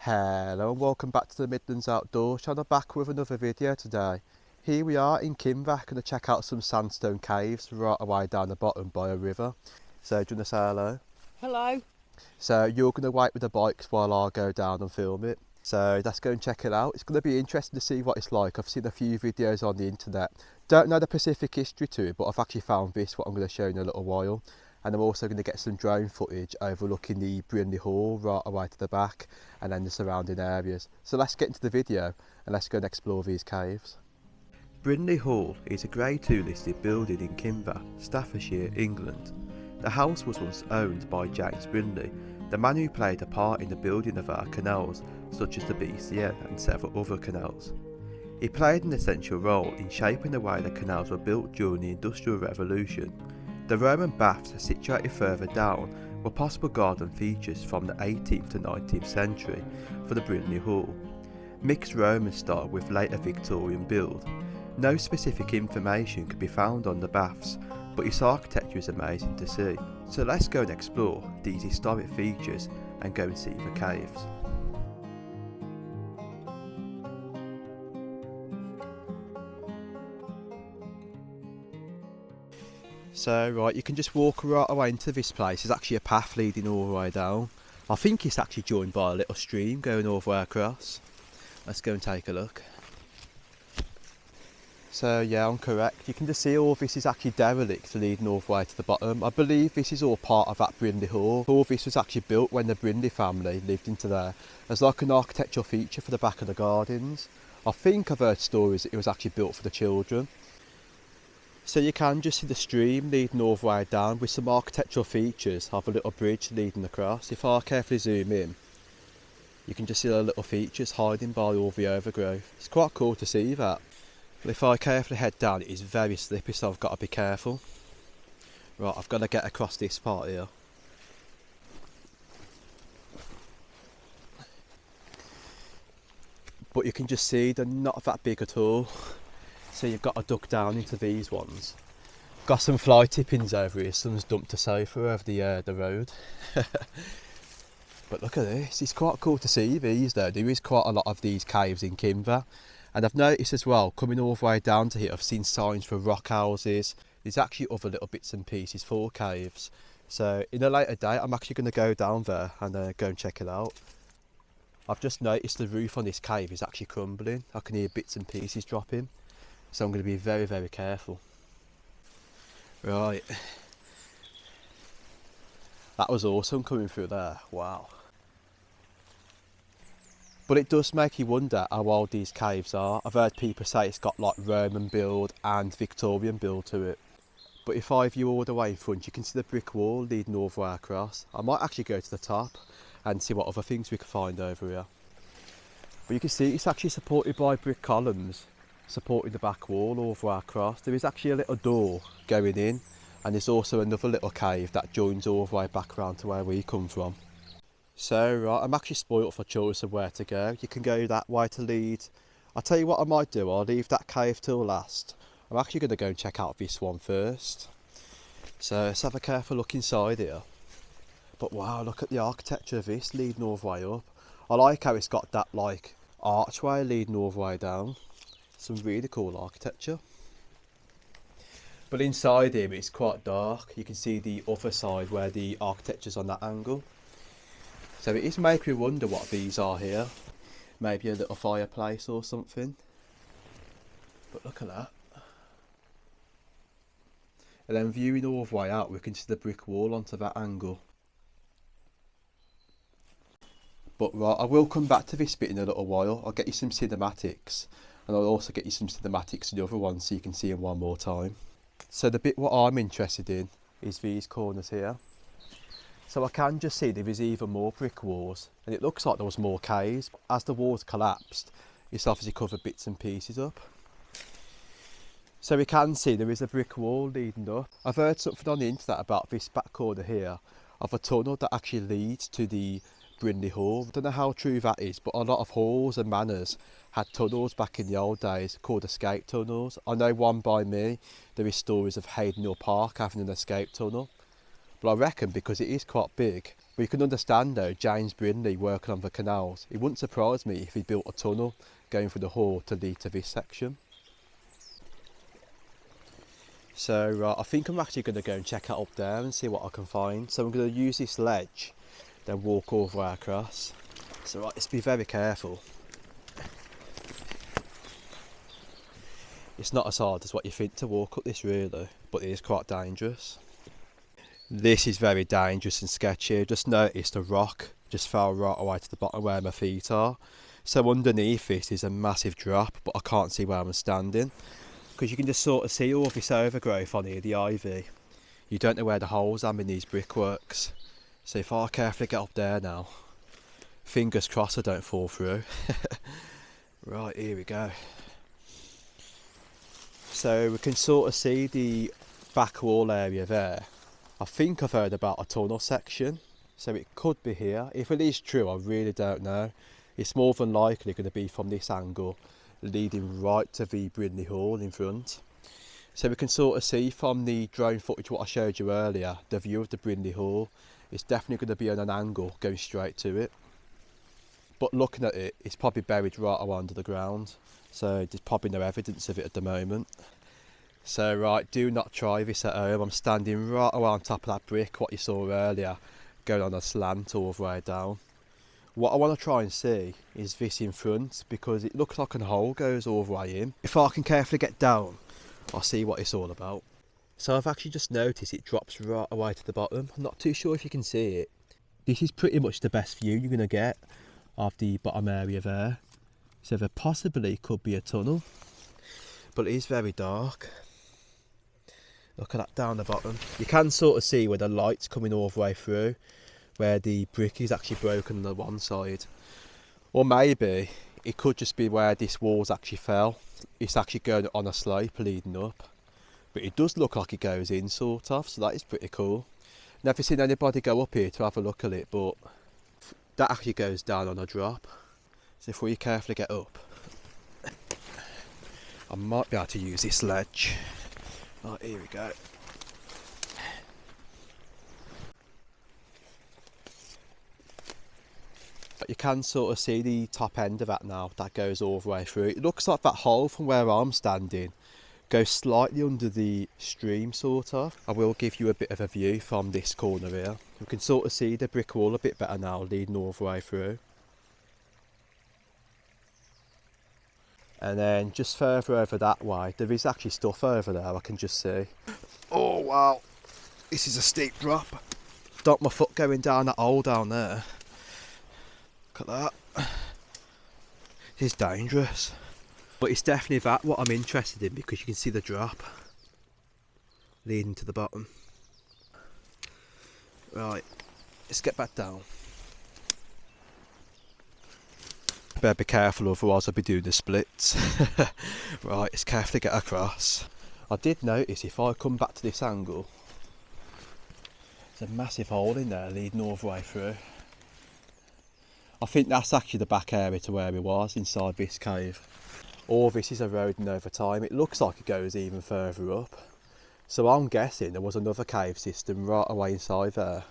Hello and welcome back to the Midlands Outdoor channel, back with another video today. Here we are in Kinver, going to check out some sandstone caves right away down the bottom by a river. So do you want to say hello? Hello. So you're going to wait with the bikes while I go down and film it. So let's go and check it out. It's going to be interesting to see what it's like. I've seen a few videos on the internet. Don't know the specific history to it, but I've actually found this, what I'm going to show you in a little while. And I'm also going to get some drone footage overlooking the Brindley Hall right away to the back and then the surrounding areas. So let's get into the video and let's go and explore these caves. Brindley Hall is a Grade 2 listed building in Kinver, Staffordshire, England. The house was once owned by James Brindley, the man who played a part in the building of our canals such as the BCN and several other canals. He played an essential role in shaping the way the canals were built during the Industrial Revolution. The Roman baths situated further down were possible garden features from the 18th to 19th century for the Brindley Hall. Mixed Roman style with later Victorian build. No specific information could be found on the baths, but its architecture is amazing to see. So let's go and explore these historic features and go and see the caves. So right, you can just walk right away into this place. There's actually a path leading all the way down. I think it's actually joined by a little stream going all the way across. Let's go and take a look. So yeah, I'm correct. You can just see all this is actually derelict leading all the way to the bottom. I believe this is all part of that Brindley Hall. All this was actually built when the Brindley family lived into there as like an architectural feature for the back of the gardens. I think I've heard stories that it was actually built for the children. So you can just see the stream leading all the way down with some architectural features of a little bridge leading across. If I carefully zoom in, you can just see the little features hiding by all the overgrowth. It's quite cool to see that. But if I carefully head down, it is very slippy, so I've got to be careful. Right, I've got to get across this part here. But you can just see they're not that big at all. So you've got to duck down into these ones. Got some fly tippings over here. Someone's dumped a sofa over the road. But look at this. It's quite cool to see these though. There is quite a lot of these caves in Kinver. And I've noticed as well, coming all the way down to here, I've seen signs for rock houses. There's actually other little bits and pieces for caves. So in a later date, I'm actually going to go down there and go and check it out. I've just noticed the roof on this cave is actually crumbling. I can hear bits and pieces dropping. So I'm going to be very, very careful. Right. That was awesome coming through there. Wow. But it does make you wonder how old these caves are. I've heard people say it's got like Roman build and Victorian build to it. But if I view all the way in front, you can see the brick wall leading all the way across. I might actually go to the top and see what other things we can find over here. But you can see it's actually supported by brick columns, supporting the back wall all the way across. There is actually a little door going in, and there's also another little cave that joins all the way back around to where we come from. So right, I'm actually spoilt for choice of where to go. You can go that way to lead. I'll tell you what I might do, I'll leave that cave till last. I'm actually going to go and check out this one first. So let's have a careful look inside here. But wow, look at the architecture of this leading all the way up. I like how it's got that like archway leading all the way down. Some really cool architecture. But inside here it's quite dark. You can see the other side where the architecture's on that angle. So it is making me wonder what these are here. Maybe a little fireplace or something. But look at that. And then viewing all the way out, we can see the brick wall onto that angle. But right, I will come back to this bit in a little while. I'll get you some cinematics. And I'll also get you some cinematics in the other ones so you can see them one more time. So the bit what I'm interested in is these corners here. So I can just see there is even more brick walls, and it looks like there was more caves. As the walls collapsed, it's obviously covered bits and pieces up. So we can see there is a brick wall leading up. I've heard something on the internet about this back corner here of a tunnel that actually leads to the Brindley Hall. I don't know how true that is, but a lot of halls and manors had tunnels back in the old days called escape tunnels. I know one by me, there is stories of Haydenhill Park having an escape tunnel. But I reckon because it is quite big, but you can understand though, James Brindley working on the canals, it wouldn't surprise me if he built a tunnel going through the hall to lead to this section. So I think I'm actually going to go and check out up there and see what I can find. So I'm going to use this ledge, then walk all the way across. So right, let's be very careful. It's not as hard as what you think to walk up this really, but it is quite dangerous. This is very dangerous and sketchy. Just noticed a rock just fell right away to the bottom where my feet are. So underneath this is a massive drop, but I can't see where I'm standing. Because you can just sort of see all this overgrowth on here, the ivy. You don't know where the holes are in these brickworks. So if I carefully get up there now, fingers crossed I don't fall through. Right, here we go. So we can sort of see the back wall area there. I think I've heard about a tunnel section, so it could be here. If it is true, I really don't know. It's more than likely going to be from this angle, leading right to the Brindley Hall in front. So we can sort of see from the drone footage what I showed you earlier, the view of the Brindley Hall. It's definitely going to be on an angle going straight to it. But looking at it, it's probably buried right away under the ground. So there's probably no evidence of it at the moment. So right, do not try this at home. I'm standing right away on top of that brick, what you saw earlier, going on a slant all the way down. What I want to try and see is this in front, because it looks like a hole goes all the way in. If I can carefully get down, I'll see what it's all about. So I've actually just noticed it drops right away to the bottom. I'm not too sure if you can see it. This is pretty much the best view you're going to get of the bottom area there. So there possibly could be a tunnel, but it is very dark. Look at that down the bottom. You can sort of see where the light's coming all the way through, where the brick is actually broken on the one side. Or maybe it could just be where this wall's actually fell. It's actually going on a slope leading up. But it does look like it goes in sort of, so that is pretty cool. Never seen anybody go up here to have a look at it, but that actually goes down on a drop. So if we carefully get up, I might be able to use this ledge. Right, here we go. But you can sort of see the top end of that now, that goes all the way through. It looks like that hole from where I'm standing goes slightly under the stream sort of. I will give you a bit of a view from this corner here. You can sort of see the brick wall a bit better now, leading all the way through. And then just further over that way, there is actually stuff over there I can just see. Oh wow, this is a steep drop. Don't my foot going down that hole down there. Look at that. It's dangerous. But it's definitely that what I'm interested in, because you can see the drop leading to the bottom. Right, let's get back down. Better be careful, otherwise I'll be doing the splits. Right, let's carefully get across. I did notice if I come back to this angle, there's a massive hole in there leading all the way through. I think that's actually the back area to where we was, inside this cave. All this is eroding over time. It looks like it goes even further up. So I'm guessing there was another cave system right away inside there.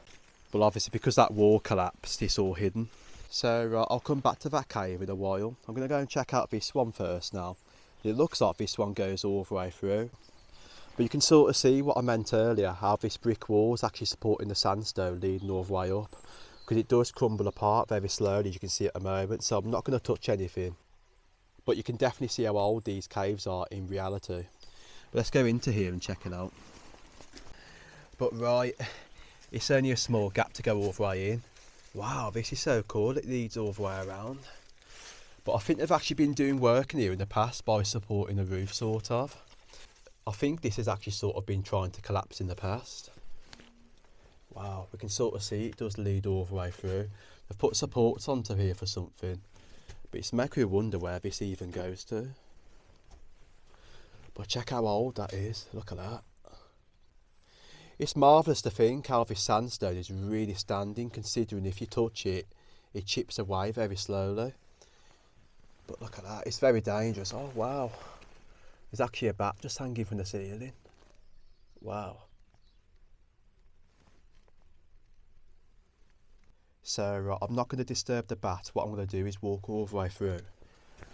But obviously because that wall collapsed, it's all hidden. So I'll come back to that cave in a while. I'm going to go and check out this one first now. It looks like this one goes all the way through. But you can sort of see what I meant earlier, how this brick wall is actually supporting the sandstone leading all the way up. Because it does crumble apart very slowly, as you can see at the moment. So I'm not going to touch anything. But you can definitely see how old these caves are in reality. But let's go into here and check it out. But right, it's only a small gap to go all the way in. Wow, this is so cool, it leads all the way around. But I think they've actually been doing work in here in the past by supporting the roof sort of. I think this has actually sort of been trying to collapse in the past. Wow, we can sort of see it does lead all the way through. They've put supports onto here for something. But it's making me wonder where this even goes to. But check how old that is, look at that. It's marvellous to think how this sandstone is really standing, considering if you touch it, it chips away very slowly. But look at that, it's very dangerous. Oh wow, there's actually a bat just hanging from the ceiling. Wow. So I'm not going to disturb the bat. What I'm going to do is walk all the way through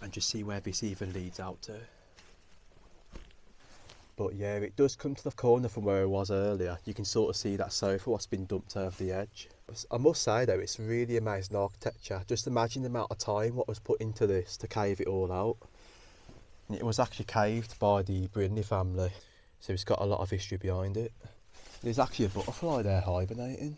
and just see where this even leads out to. But yeah, it does come to the corner from where I was earlier. You can sort of see that sofa what's been dumped over the edge. I must say though, it's really amazing architecture. Just imagine the amount of time what was put into this to cave it all out. And it was actually caved by the Brindley family, so it's got a lot of history behind it. There's actually a butterfly there hibernating.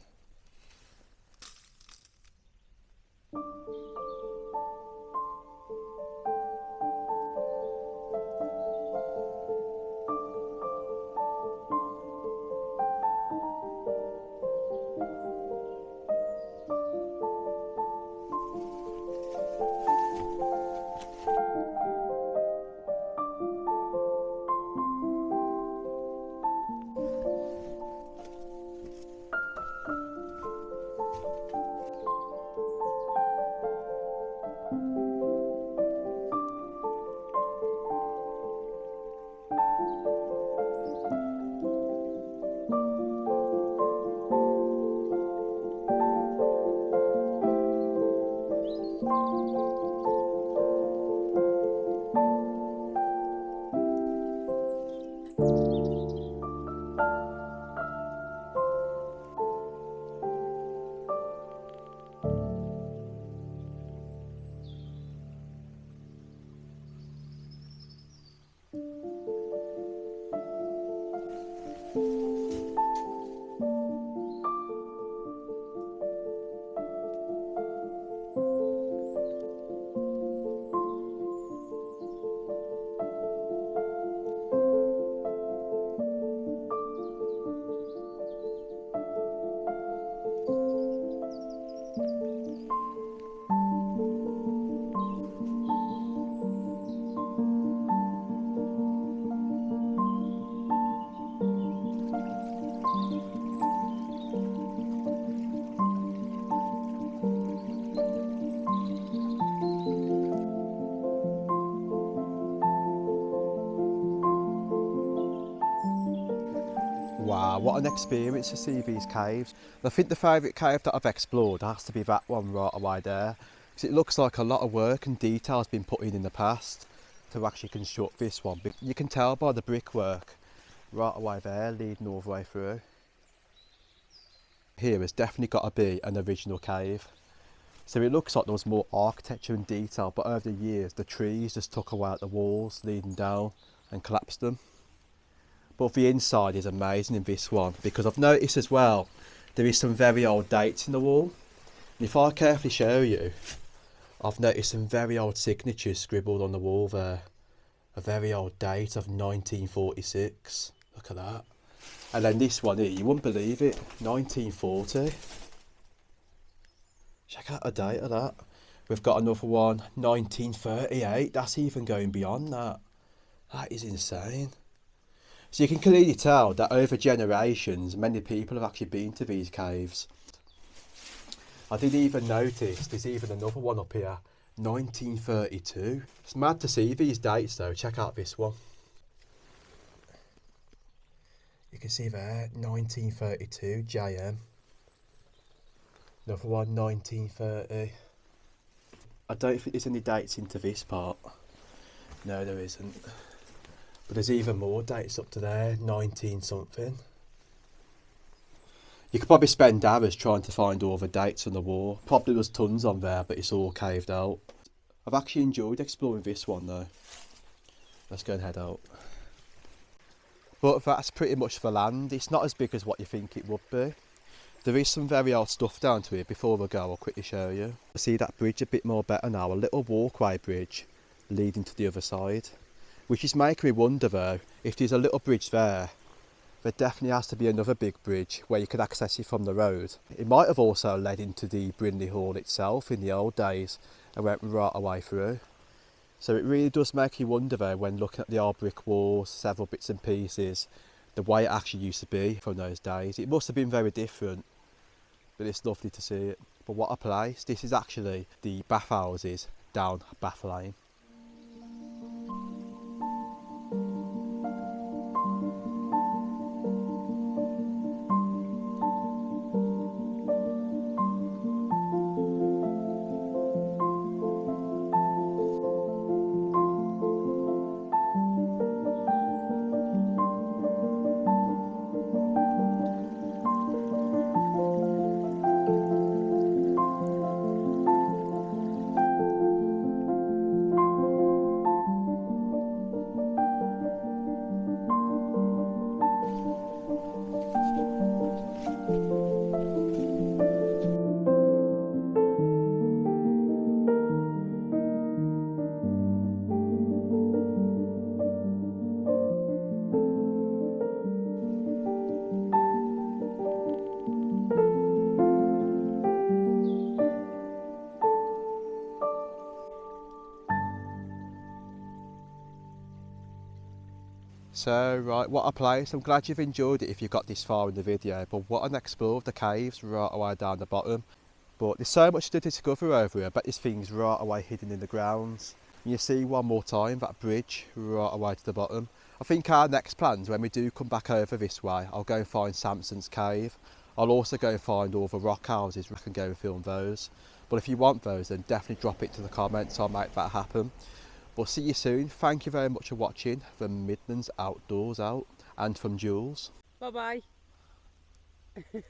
Wow, what an experience to see these caves. I think the favourite cave that I've explored has to be that one right away there, because it looks like a lot of work and detail has been put in the past to actually construct this one. But you can tell by the brickwork right away there leading all the way through. Here has definitely got to be an original cave. So it looks like there was more architecture and detail, but over the years the trees just took away the walls leading down and collapsed them. But the inside is amazing in this one, because I've noticed as well there is some very old dates in the wall. And if I carefully show you, I've noticed some very old signatures scribbled on the wall there. A very old date of 1946. Look at that. And then this one here, you wouldn't believe it, 1940. Check out the date of that. We've got another one, 1938. That's even going beyond that. That is insane. So you can clearly tell that over generations, many people have actually been to these caves. I did even notice there's even another one up here, 1932. It's mad to see these dates though. Check out this one. You can see there, 1932, JM. Another one, 1930. I don't think there's any dates into this part. No, there isn't. But there's even more dates up to there, 19 something. You could probably spend hours trying to find all the dates on the wall. Probably there's tons on there, but it's all caved out. I've actually enjoyed exploring this one though. Let's go and head out. But that's pretty much the land. It's not as big as what you think it would be. There is some very old stuff down to here. Before we go, I'll quickly show you. See that bridge a bit more better now, a little walkway bridge leading to the other side. Which is making me wonder though, if there's a little bridge there definitely has to be another big bridge where you could access it from the road. It might have also led into the Brindley Hall itself in the old days and went right away through. So it really does make you wonder though, when looking at the old brick walls, several bits and pieces, the way it actually used to be from those days. It must have been very different, but it's lovely to see it. But what a place. This is actually the bathhouses down Bath Lane. So right, what a place. I'm glad you've enjoyed it if you've got this far in the video, but what an explore of the caves right away down the bottom. But there's so much to discover over here, but there's things right away hidden in the grounds. And you see one more time that bridge right away to the bottom. I think our next plans, when we do come back over this way, I'll go and find Samson's cave. I'll also go and find all the rock houses, I can go and film those. But if you want those, then definitely drop it to the comments, I'll make that happen. We'll see you soon. Thank you very much for watching from Midlands Outdoors out, and from Jules. Bye bye.